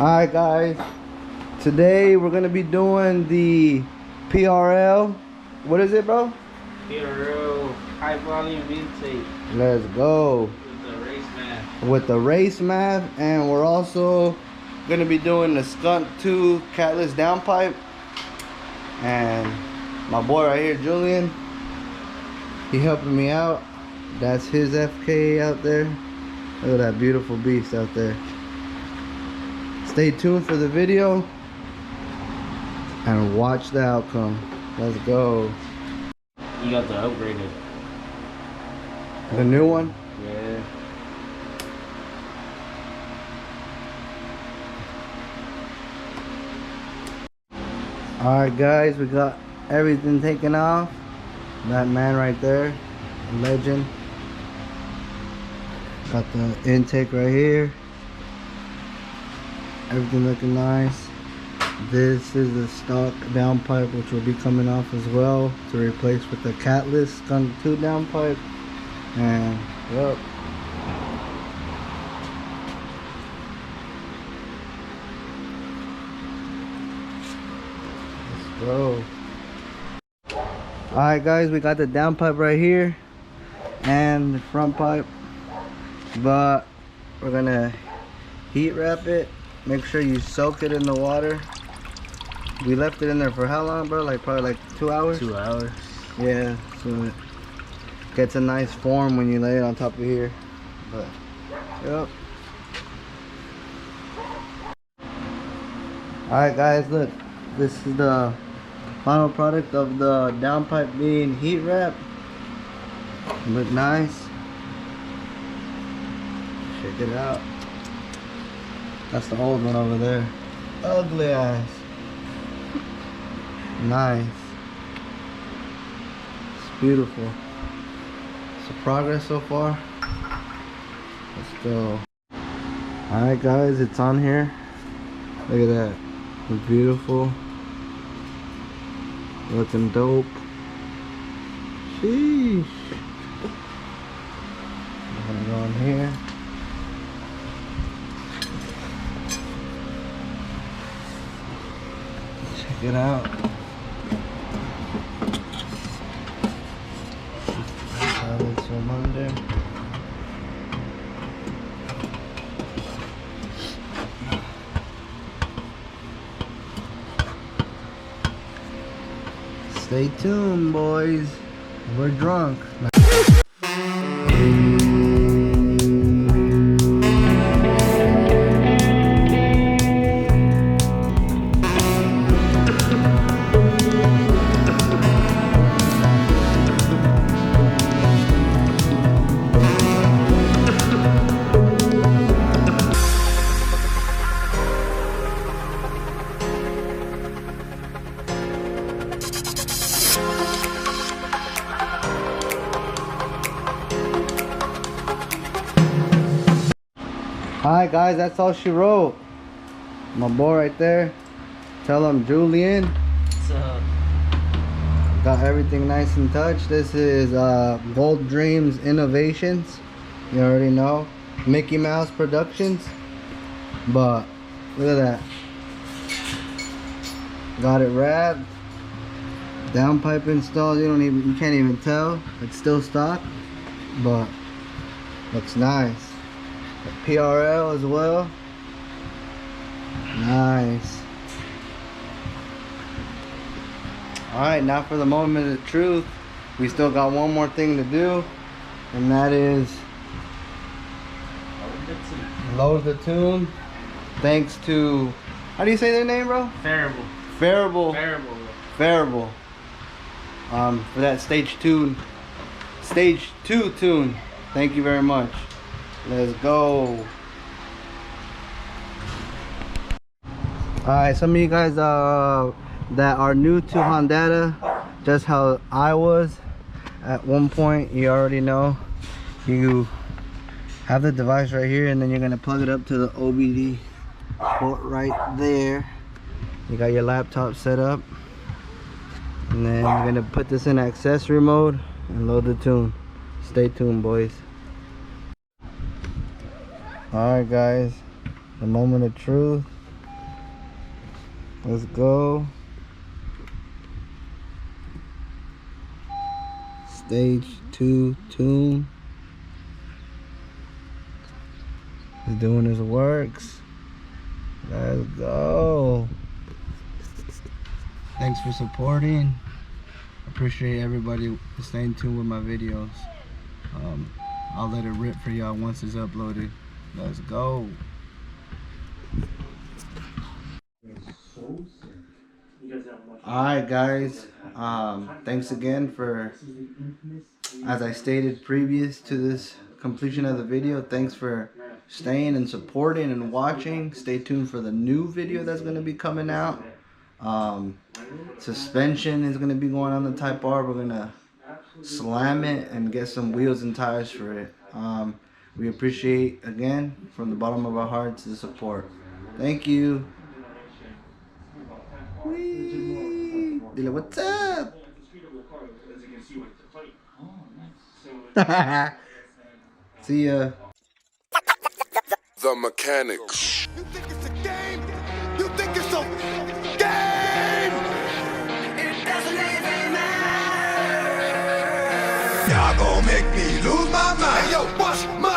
Alright guys, today we're gonna be doing the PRL. What is it, bro? PRL high volume intake. Let's go. With the race math. With the race math, and we're also gonna be doing the Skunk 2 catless downpipe. And my boy right here, Julian, he helping me out. That's his FK out there. Look at that beautiful beast out there. Stay tuned for the video and watch the outcome. Let's go. You got the upgraded. The new one? Yeah. Alright guys, we got everything taken off. That man right there, legend. Got the intake right here. Everything looking nice. This is the stock downpipe, which will be coming off as well to replace with the catless Skunk 2 downpipe. And yep. Let's go. Alright guys, we got the downpipe right here and the front pipe, but we're gonna heat wrap it. Make sure you soak it in the water. We left it in there for how long, bro? Like probably like 2 hours? 2 hours. Yeah, so it gets a nice form when you lay it on top of here. But yep. Alright guys, look. This is the final product of the downpipe being heat wrapped. Look nice. Check it out. That's the old one over there. Ugly ass. Nice. It's beautiful. So progress so far. Let's go. Alright guys, it's on here. Look at that. It's beautiful. Looking dope. Sheesh. I'm gonna go in here. Check it out. Silence from under. Stay tuned, boys. We're drunk. Alright guys, that's all she wrote. My boy right there. Tell him Julian. What's up? Got everything nice and touched. This is Gold Dreams Innovations. You already know. Mickey Mouse Productions. But look at that. Got it wrapped. Downpipe installed. You can't even tell. It's still stock. But looks nice. The PRL as well. Nice. Alright, now for the moment of the truth. We still got one more thing to do, and that is load the tune. Thanks to, how do you say their name, bro? Phearable. Phearable. For that stage 2 tune. Thank you very much. Let's go. Alright, some of you guys that are new to Honda, just how I was at one point, you already know. You have the device right here, and then you're gonna plug it up to the OBD port right there. You got your laptop set up, and then you're gonna put this in accessory mode and load the tune. Stay tuned, boys. Alright guys, the moment of truth. Let's go. Stage 2 tune. He's doing his works. Let's go. Thanks for supporting. Appreciate everybody staying tuned with my videos. I'll let it rip for y'all once it's uploaded. Let's go. Alright guys, thanks again for, as I stated previous to this completion of the video, thanks for staying and supporting and watching. Stay tuned for the new video that's going to be coming out. Suspension is going to be going on the Type R. We're going to slam it and get some wheels and tires for it. We appreciate, again, from the bottom of our hearts, the support. Thank you. Whee! Dile, what's up? See ya. The mechanics. You think it's a game? You think it's a game? It doesn't even matter. Y'all gon' make me lose my mind. Hey, yo, watch my